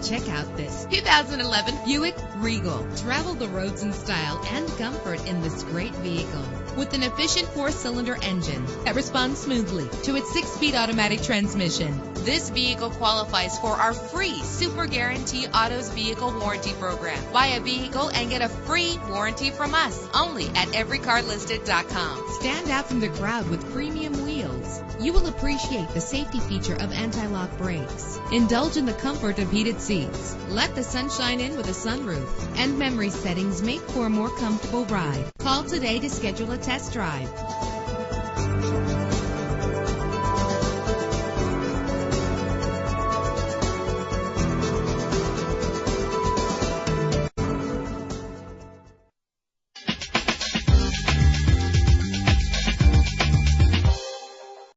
Check out this 2011 Buick Regal. Travel the roads in style and comfort in this great vehicle. With an efficient 4-cylinder engine that responds smoothly to its 6-speed automatic transmission. This vehicle qualifies for our free Super Guarantee Autos Vehicle Warranty Program. Buy a vehicle and get a free warranty from us only at everycarlisted.com. Stand out from the crowd with premium wheels. You will appreciate the safety feature of anti-lock brakes. Indulge in the comfort of heated seats. Let the sunshine in with a sunroof. And memory settings make for a more comfortable ride. Call today to schedule a test drive.